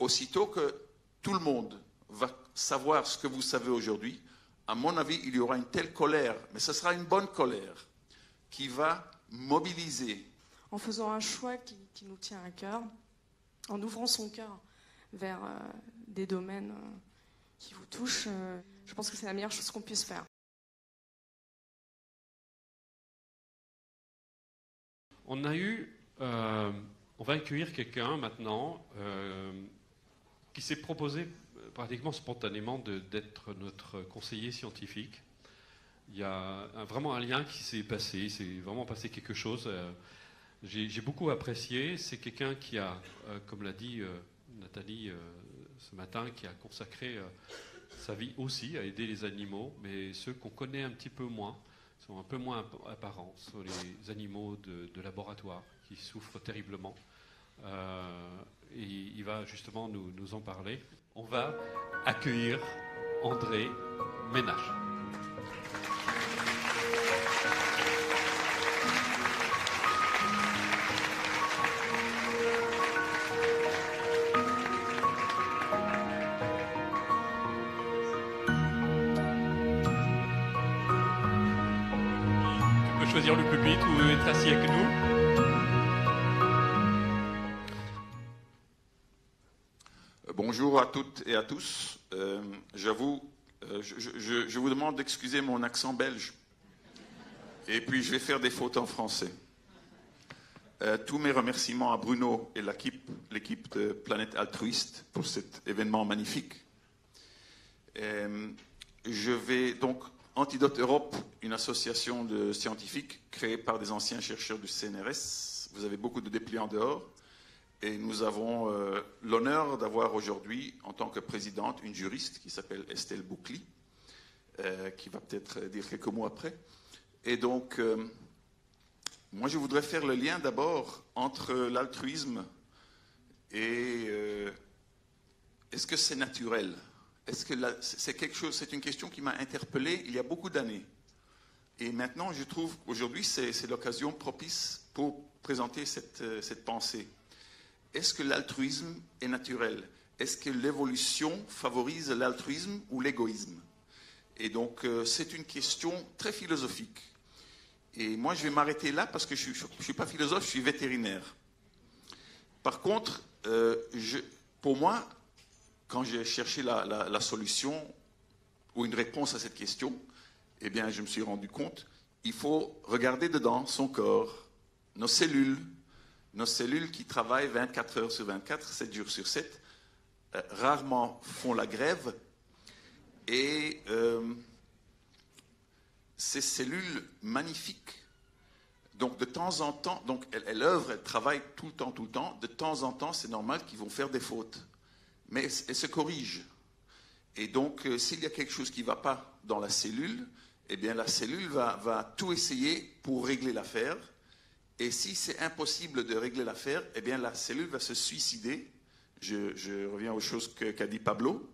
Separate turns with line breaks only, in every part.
aussitôt que tout le monde va savoir ce que vous savez aujourd'hui, à mon avis, il y aura une telle colère, mais ce sera une bonne colère, qui va mobiliser.
En faisant un choix qui nous tient à cœur, en ouvrant son cœur vers des domaines qui vous touchent, je pense que c'est la meilleure chose qu'on puisse faire.
On va accueillir quelqu'un maintenant qui s'est proposé pratiquement spontanément d'être notre conseiller scientifique. Il y a vraiment un lien qui s'est passé, il s'est vraiment passé quelque chose. J'ai beaucoup apprécié. C'est quelqu'un qui a, comme l'a dit Nathalie ce matin, qui a consacré sa vie aussi à aider les animaux, mais ceux qu'on connaît un petit peu moins, sont un peu moins apparents, sont les animaux de laboratoire qui souffrent terriblement. Et il va justement nous en parler. On va accueillir André Ménage. Tu peux choisir le pupitre ou être assis avec nous.
Bonjour à toutes et à tous. J'avoue, je vous demande d'excuser mon accent belge. Et puis, je vais faire des fautes en français. Tous mes remerciements à Bruno et l'équipe de Planète Altruiste pour cet événement magnifique. Je vais donc... Antidote Europe, une association de scientifiques créée par des anciens chercheurs du CNRS. Vous avez beaucoup de dépliants dehors. Et nous avons l'honneur d'avoir aujourd'hui, en tant que présidente, une juriste qui s'appelle Estelle Boucli, qui va peut-être dire quelques mots après. Et donc, moi, je voudrais faire le lien d'abord entre l'altruisme et est-ce que c'est naturel ? Est-ce que c'est une question qui m'a interpellé il y a beaucoup d'années. Et maintenant, je trouve qu'aujourd'hui, c'est l'occasion propice pour présenter cette pensée. Est-ce que l'altruisme est naturel? Est-ce que l'évolution favorise l'altruisme ou l'égoïsme? Et donc, c'est une question très philosophique. Et moi, je vais m'arrêter là parce que je ne suis pas philosophe, je suis vétérinaire. Par contre, pour moi, quand j'ai cherché la solution ou une réponse à cette question, eh bien, je me suis rendu compte, il faut regarder dedans son corps, nos cellules qui travaillent 24 heures sur 24, 7 jours sur 7, rarement font la grève. Et ces cellules magnifiques, donc de temps en temps, donc elles œuvrent, elles travaillent tout le temps, de temps en temps, c'est normal qu'ils vont faire des fautes. Mais elles se corrigent. Et donc, s'il y a quelque chose qui ne va pas dans la cellule, eh bien, la cellule va tout essayer pour régler l'affaire. Et si c'est impossible de régler l'affaire, eh bien, la cellule va se suicider. Je reviens aux choses qu'a dit Pablo.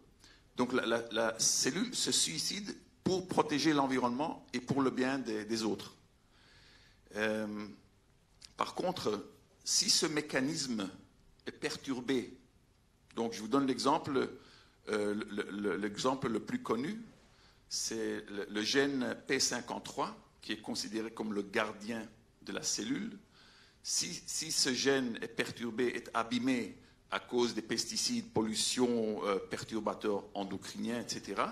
Donc, la cellule se suicide pour protéger l'environnement et pour le bien des autres. Par contre, si ce mécanisme est perturbé, donc je vous donne l'exemple le plus connu, c'est le gène P53, qui est considéré comme le gardien de la cellule. Si ce gène est perturbé, est abîmé à cause des pesticides, pollution, perturbateurs endocriniens, etc.,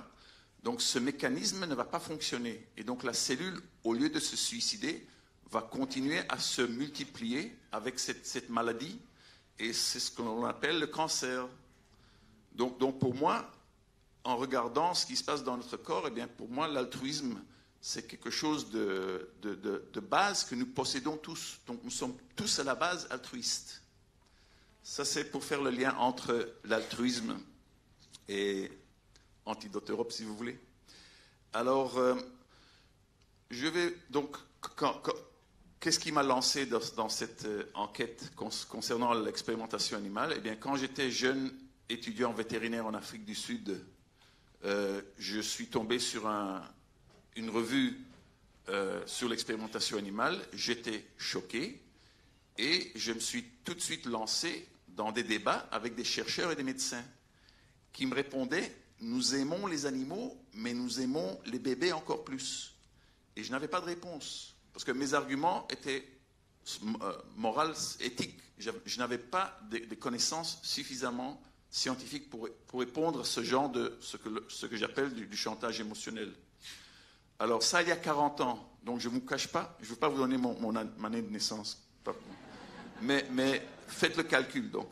donc ce mécanisme ne va pas fonctionner. Et donc la cellule, au lieu de se suicider, va continuer à se multiplier avec cette maladie. Et c'est ce qu'on appelle le cancer. Donc pour moi, en regardant ce qui se passe dans notre corps, eh bien pour moi, l'altruisme, c'est quelque chose de base que nous possédons tous. Donc nous sommes tous à la base altruistes. Ça, c'est pour faire le lien entre l'altruisme et Antidote Europe, si vous voulez. Alors, je vais donc... Qu'est-ce qui m'a lancé dans cette enquête concernant l'expérimentation animale? Eh bien, quand j'étais jeune étudiant vétérinaire en Afrique du Sud, je suis tombé sur une revue sur l'expérimentation animale. J'étais choqué et je me suis tout de suite lancé dans des débats avec des chercheurs et des médecins qui me répondaient « Nous aimons les animaux, mais nous aimons les bébés encore plus. » Et je n'avais pas de réponse, parce que mes arguments étaient moraux, éthiques. Je n'avais pas des connaissances suffisamment scientifiques pour répondre à ce genre de ce que j'appelle du chantage émotionnel. Alors ça, il y a 40 ans, donc je ne vous cache pas, je ne veux pas vous donner ma année de naissance, mais faites le calcul. Donc.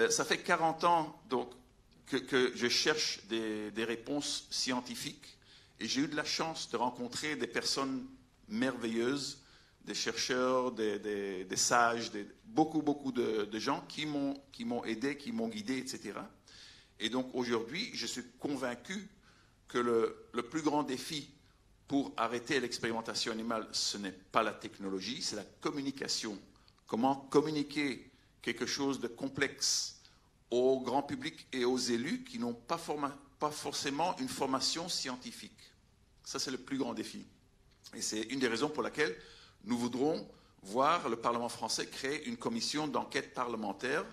Ça fait 40 ans donc, que je cherche des réponses scientifiques, et j'ai eu de la chance de rencontrer des personnes merveilleuses, des chercheurs, des sages, beaucoup de gens qui m'ont aidé, qui m'ont guidé, etc. Et donc aujourd'hui, je suis convaincu que le plus grand défi pour arrêter l'expérimentation animale, ce n'est pas la technologie, c'est la communication. Comment communiquer quelque chose de complexe au grand public et aux élus qui n'ont pas forcément une formation scientifique. Ça, c'est le plus grand défi. Et c'est une des raisons pour laquelle nous voudrons voir le Parlement français créer une commission d'enquête parlementaire,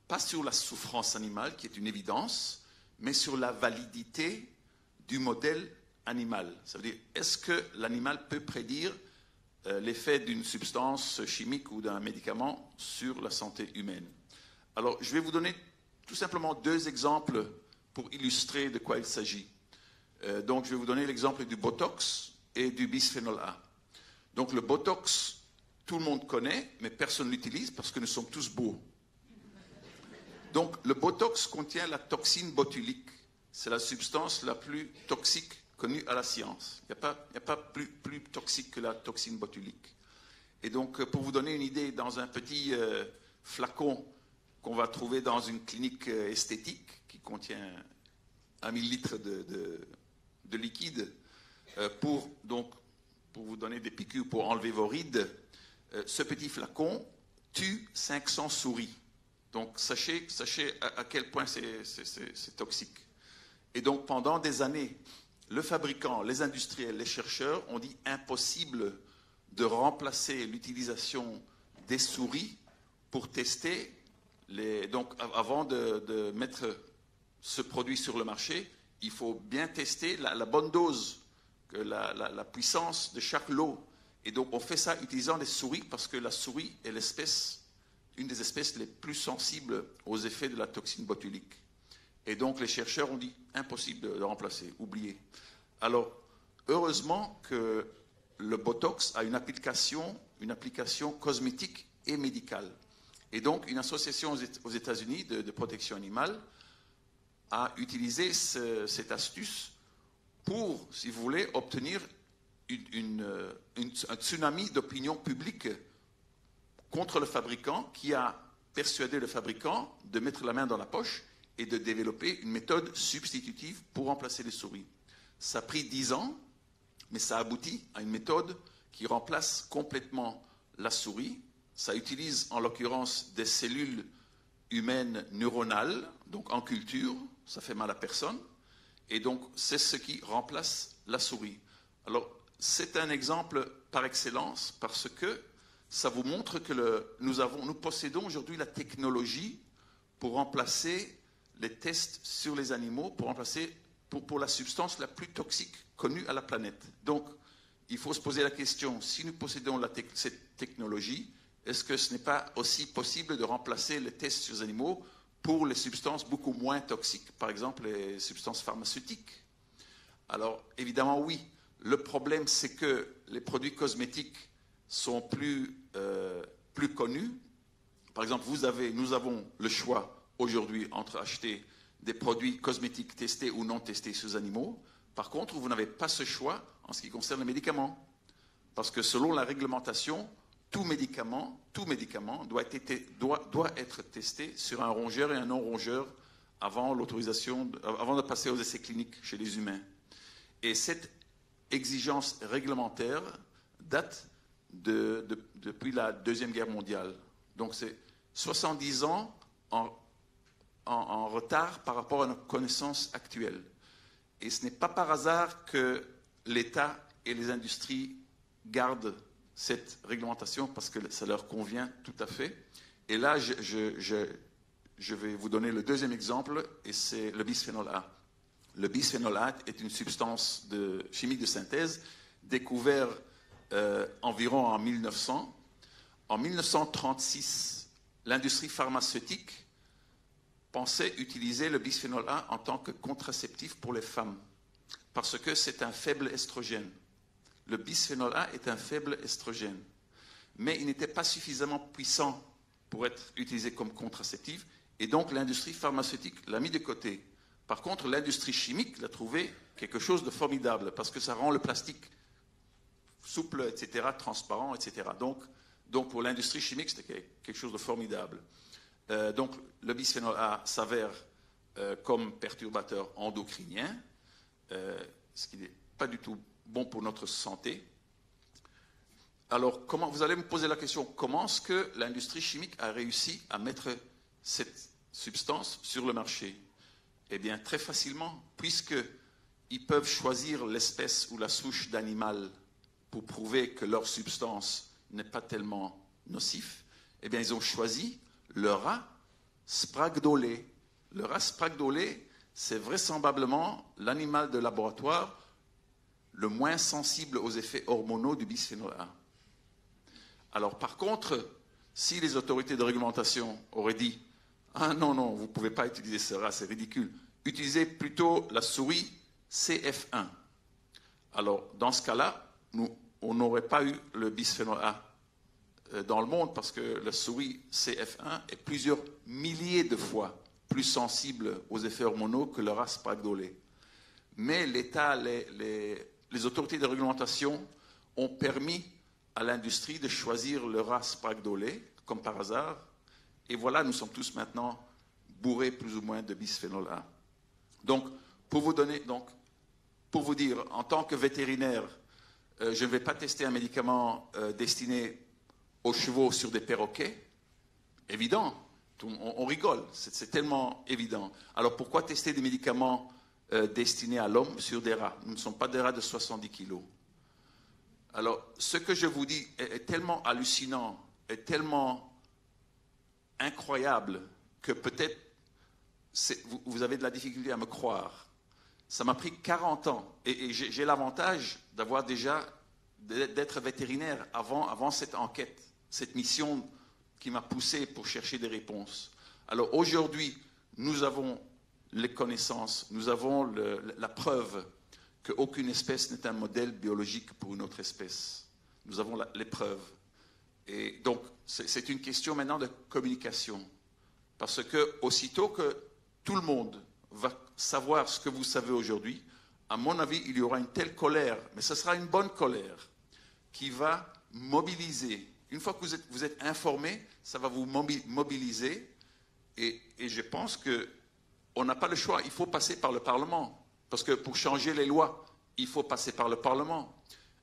pas sur la souffrance animale, qui est une évidence, mais sur la validité du modèle animal. Ça veut dire, est-ce que l'animal peut prédire l'effet d'une substance chimique ou d'un médicament sur la santé humaine? Alors, je vais vous donner tout simplement 2 exemples pour illustrer de quoi il s'agit. Donc, je vais vous donner l'exemple du Botox et du bisphénol A. Donc, le Botox, tout le monde connaît, mais personne ne l'utilise parce que nous sommes tous beaux. Donc, le Botox contient la toxine botulique. C'est la substance la plus toxique connue à la science. Il n'y a pas plus toxique que la toxine botulique. Et donc, pour vous donner une idée, dans un petit flacon qu'on va trouver dans une clinique esthétique qui contient 1 millilitre de liquide, pour vous donner des piqûres pour enlever vos rides, ce petit flacon tue 500 souris. Donc, sachez à quel point c'est toxique. Et donc, pendant des années, le fabricant, les industriels, les chercheurs ont dit impossible de remplacer l'utilisation des souris pour tester donc, avant de mettre ce produit sur le marché, il faut bien tester la bonne dose, la puissance de chaque lot. Et donc, on fait ça utilisant les souris parce que la souris est une des espèces les plus sensibles aux effets de la toxine botulique. Et donc, les chercheurs ont dit impossible de remplacer, oubliez. Alors, heureusement que le Botox a une application cosmétique et médicale. Et donc, une association aux États-Unis de protection animale a utilisé cette astuce pour, si vous voulez, obtenir un tsunami d'opinion publique contre le fabricant qui a persuadé le fabricant de mettre la main dans la poche et de développer une méthode substitutive pour remplacer les souris. Ça a pris 10 ans, mais ça aboutit à une méthode qui remplace complètement la souris. Ça utilise en l'occurrence des cellules humaines neuronales, donc en culture, ça fait mal à personne, et donc c'est ce qui remplace la souris. Alors c'est un exemple par excellence parce que ça vous montre que nous possédons aujourd'hui la technologie pour remplacer les tests sur les animaux, pour la substance la plus toxique connue à la planète. Donc il faut se poser la question, si nous possédons cette technologie, est-ce que ce n'est pas aussi possible de remplacer les tests sur les animaux pour les substances beaucoup moins toxiques, par exemple les substances pharmaceutiques? Alors, évidemment, oui. Le problème, c'est que les produits cosmétiques sont plus connus. Par exemple, nous avons le choix aujourd'hui entre acheter des produits cosmétiques testés ou non testés sur les animaux. Par contre, vous n'avez pas ce choix en ce qui concerne les médicaments. Parce que selon la réglementation, tout médicament doit être testé sur un rongeur et un non-rongeur avant de passer aux essais cliniques chez les humains. Et cette exigence réglementaire date depuis la Deuxième Guerre mondiale. Donc c'est 70 ans en retard par rapport à nos connaissances actuelles. Et ce n'est pas par hasard que l'État et les industries gardent cette réglementation parce que ça leur convient tout à fait. Et là, Je vais vous donner le deuxième exemple, et c'est le bisphénol A. Le bisphénol A est une substance chimique de synthèse découverte environ en 1900. En 1936, l'industrie pharmaceutique pensait utiliser le bisphénol A en tant que contraceptif pour les femmes, parce que c'est un faible estrogène. Le bisphénol A est un faible estrogène, mais il n'était pas suffisamment puissant pour être utilisé comme contraceptif, et donc l'industrie pharmaceutique l'a mis de côté. Par contre, l'industrie chimique l'a trouvé quelque chose de formidable, parce que ça rend le plastique souple, etc., transparent, etc. Donc pour l'industrie chimique, c'était quelque chose de formidable. Donc le bisphénol A s'avère comme perturbateur endocrinien, ce qui n'est pas du tout bon pour notre santé. Alors, vous allez me poser la question, comment est-ce que l'industrie chimique a réussi à mettre cette substance sur le marché? Eh bien, très facilement, puisqu'ils peuvent choisir l'espèce ou la souche d'animal pour prouver que leur substance n'est pas tellement nocif, eh bien, ils ont choisi le rat spragdolé. Le rat spragdolé, c'est vraisemblablement l'animal de laboratoire le moins sensible aux effets hormonaux du bisphénol A. Alors, par contre, si les autorités de réglementation auraient dit « Ah non, non, vous ne pouvez pas utiliser ce rat, c'est ridicule. Utilisez plutôt la souris CF1. » Alors, dans ce cas-là, on n'aurait pas eu le bisphénol A dans le monde parce que la souris CF1 est plusieurs milliers de fois plus sensible aux effets hormonaux que le rat spragdolé. Mais l'État, les autorités de réglementation ont permis à l'industrie de choisir le rat spragdolé, comme par hasard, et voilà, nous sommes tous maintenant bourrés plus ou moins de bisphénol A. Donc, pour vous dire, en tant que vétérinaire, je ne vais pas tester un médicament destiné aux chevaux sur des perroquets. Évident, on rigole, c'est tellement évident. Alors pourquoi tester des médicaments destinés à l'homme sur des rats? Nous ne sommes pas des rats de 70 kilos. Alors, ce que je vous dis est tellement hallucinant, est tellement incroyable que peut-être vous avez de la difficulté à me croire. Ça m'a pris 40 ans et j'ai l'avantage d'être vétérinaire avant cette enquête, cette mission qui m'a poussé pour chercher des réponses. Alors aujourd'hui, nous avons les connaissances, nous avons la preuve qu'aucune espèce n'est un modèle biologique pour une autre espèce. Nous avons les preuves. Et donc, c'est une question maintenant de communication. Parce que aussitôt que tout le monde va savoir ce que vous savez aujourd'hui, à mon avis, il y aura une telle colère, mais ce sera une bonne colère, qui va mobiliser. Une fois que vous êtes informé, ça va vous mobiliser. Et je pense qu'on n'a pas le choix. Il faut passer par le Parlement. Parce que pour changer les lois, il faut passer par le Parlement.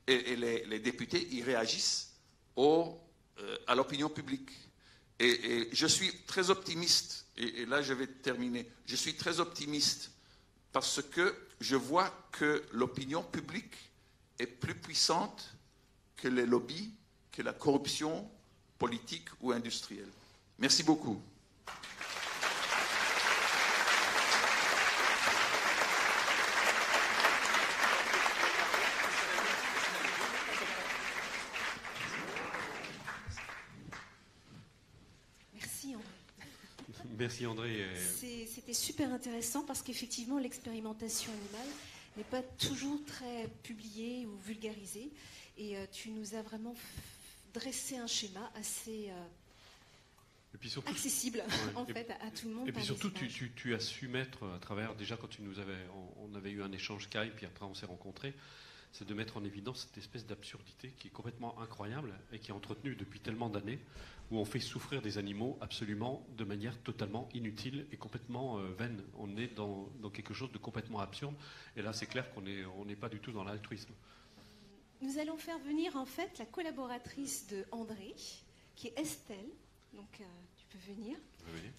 Et les députés, ils réagissent à l'opinion publique. Et je suis très optimiste, et là je vais terminer, je suis très optimiste parce que je vois que l'opinion publique est plus puissante que les lobbies, que la corruption politique ou industrielle. Merci beaucoup.
Merci André.
C'était super intéressant parce qu'effectivement l'expérimentation animale n'est pas toujours très publiée ou vulgarisée et tu nous as vraiment dressé un schéma assez
et puis surtout,
accessible en fait à tout le monde.
Et puis surtout tu as su mettre à travers, déjà quand on avait eu un échange Skype puis après on s'est rencontrés, c'est de mettre en évidence cette espèce d'absurdité qui est complètement incroyable et qui est entretenue depuis tellement d'années, où on fait souffrir des animaux absolument de manière totalement inutile et complètement vaine. On est dans quelque chose de complètement absurde, et là c'est clair qu'on n'est pas du tout dans l'altruisme.
Nous allons faire venir en fait la collaboratrice de André, qui est Estelle, donc tu peux venir.
Oui.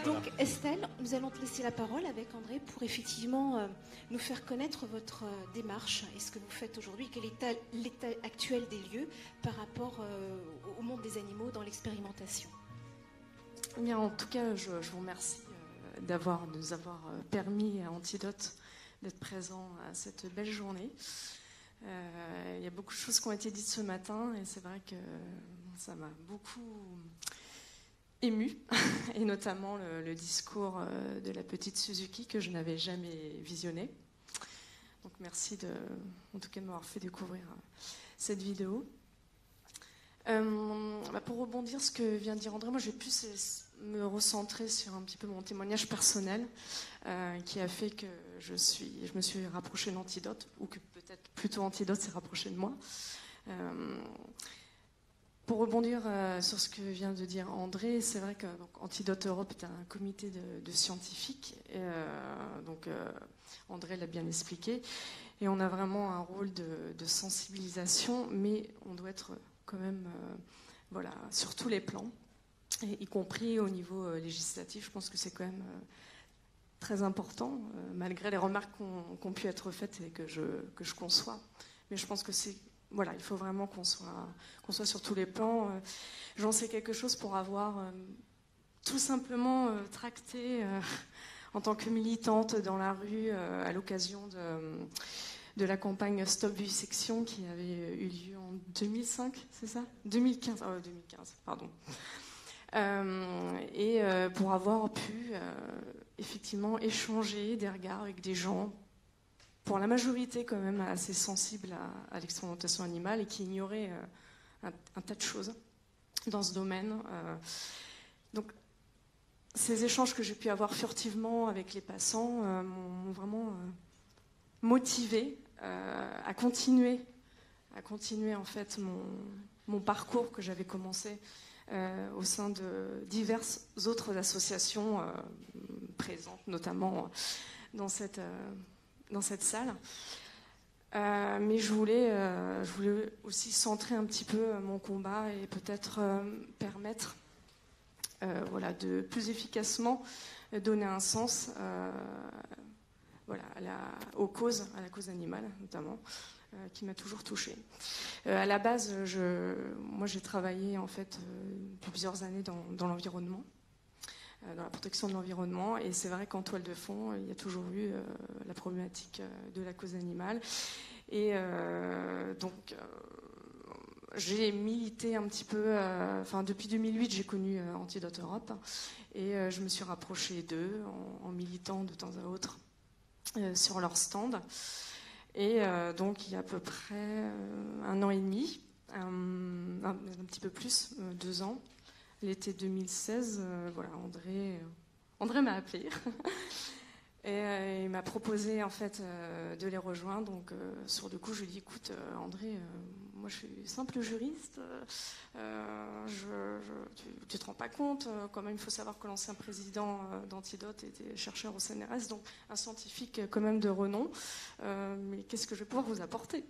Donc Estelle, nous allons te laisser la parole avec André pour effectivement nous faire connaître votre démarche et ce que vous faites aujourd'hui, quel est l'état actuel des lieux par rapport au monde des animaux dans l'expérimentation.
Eh bien, en tout cas, je vous remercie de nous avoir permis à Antidote d'être présent à cette belle journée. Il y a beaucoup de choses qui ont été dites ce matin et c'est vrai que ça m'a beaucoup émue, et notamment le discours de la petite Suzuki que je n'avais jamais visionné. Donc merci en tout cas de m'avoir fait découvrir cette vidéo. Pour rebondir ce que vient de dire André, moi je vais plus me recentrer sur un petit peu mon témoignage personnel qui a fait que je me suis rapprochée d'Antidote, ou que peut-être plutôt Antidote s'est rapproché de moi. Pour rebondir sur ce que vient de dire André, c'est vrai que Antidote Europe est un comité de scientifiques, André l'a bien expliqué, et on a vraiment un rôle de sensibilisation, mais on doit être quand même sur tous les plans, y compris au niveau législatif. Je pense que c'est quand même très important, malgré les remarques qui ont pu être faites et que je conçois. Mais je pense que il faut vraiment qu'on soit sur tous les plans. J'en sais quelque chose pour avoir tout simplement tracté en tant que militante dans la rue à l'occasion de la campagne Stop Vivisection qui avait eu lieu en 2005, c'est ça ? 2015, pardon. Pour avoir pu effectivement échanger des regards avec des gens, pour la majorité quand même assez sensibles à l'expérimentation animale et qui ignoraient un tas de choses dans ce domaine. Donc ces échanges que j'ai pu avoir furtivement avec les passants m'ont vraiment motivée à continuer en fait mon parcours que j'avais commencé au sein de diverses autres associations présentes, notamment dans cette salle. Mais je voulais aussi centrer un petit peu mon combat et peut-être permettre de plus efficacement donner un sens à la cause animale, notamment, qui m'a toujours touchée. À la base, moi j'ai travaillé en fait depuis plusieurs années dans l'environnement, dans la protection de l'environnement, et c'est vrai qu'en toile de fond, il y a toujours eu la problématique de la cause animale. Et j'ai milité un petit peu, depuis 2008, j'ai connu Antidote Europe, et je me suis rapprochée d'eux en militant de temps à autre sur leur stand. Et donc il y a à peu près 1 an et demi, un petit peu plus, 2 ans, l'été 2016, André m'a appelé et il m'a proposé en fait de les rejoindre. Donc sur le coup, je lui ai dit, écoute André, moi je suis simple juriste, tu te rends pas compte, quand même il faut savoir que l'ancien président d'Antidote était chercheur au CNRS, donc un scientifique quand même de renom, mais qu'est-ce que je vais pouvoir vous apporter?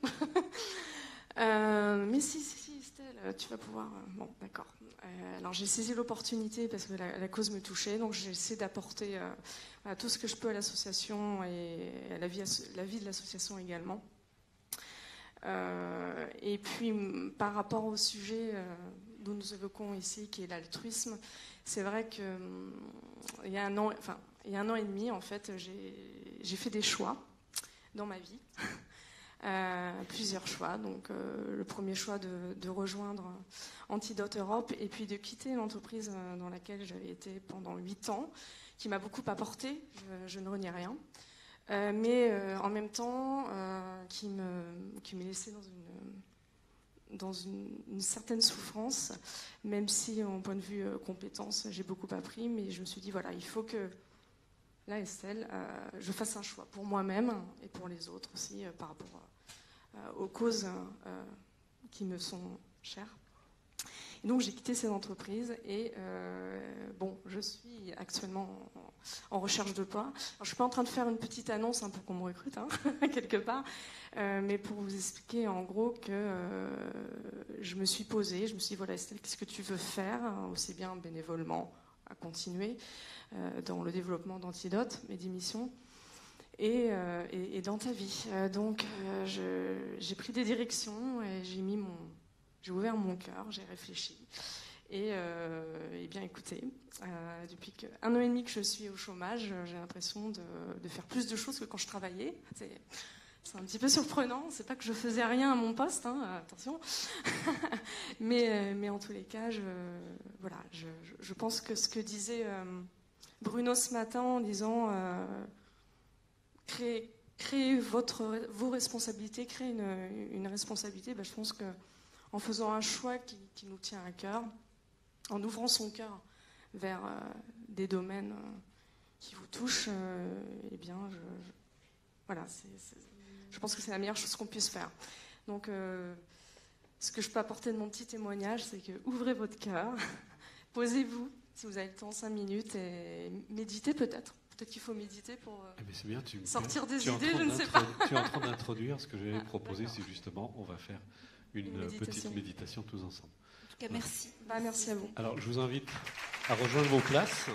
Mais si Estelle, tu vas pouvoir... Bon, d'accord. Alors j'ai saisi l'opportunité parce que la cause me touchait, donc j'ai essayé d'apporter tout ce que je peux à l'association et à la vie de l'association également. Et puis par rapport au sujet dont nous évoquons ici, qui est l'altruisme, c'est vrai que il y a un an et demi, en fait, j'ai fait des choix dans ma vie. Plusieurs choix. Donc, le premier choix de rejoindre Antidote Europe et puis de quitter l'entreprise dans laquelle j'avais été pendant 8 ans, qui m'a beaucoup apporté, je ne renie rien, mais en même temps qui me laissait dans une certaine souffrance, même si, au point de vue compétences, j'ai beaucoup appris, mais je me suis dit, voilà, il faut que là, Estelle, je fasse un choix pour moi-même et pour les autres aussi, par rapport aux causes qui me sont chères. Et donc j'ai quitté cette entreprise et je suis actuellement en recherche de poids. Alors, je ne suis pas en train de faire une petite annonce pour qu'on me recrute, quelque part, mais pour vous expliquer en gros que je me suis posée, je me suis dit, voilà Estelle, qu'est-ce que tu veux faire, aussi bien bénévolement continuer dans le développement d'Antidote, mes 10 missions, et dans ta vie. Donc, j'ai pris des directions et j'ai ouvert mon cœur, j'ai réfléchi. Et bien, écoutez, depuis 1 an et demi que je suis au chômage, j'ai l'impression de faire plus de choses que quand je travaillais. C'est un petit peu surprenant. C'est pas que je faisais rien à mon poste, hein, attention. mais en tous les cas, je pense que ce que disait Bruno ce matin en disant créer vos responsabilités, créer une responsabilité, je pense qu'en faisant un choix qui nous tient à cœur, en ouvrant son cœur vers des domaines qui vous touchent, eh bien, je pense que c'est la meilleure chose qu'on puisse faire. Donc, ce que je peux apporter de mon petit témoignage, c'est que ouvrez votre cœur, posez-vous, si vous avez le temps, 5 minutes, et méditez peut-être. Peut-être qu'il faut méditer pour
c'est bien,
sortir des idées, je ne sais pas.
Tu es en train d'introduire ce que j'allais proposer, c'est justement, on va faire une petite méditation tous ensemble.
En tout cas, merci.
Merci à vous.
Alors, je vous invite à rejoindre vos places.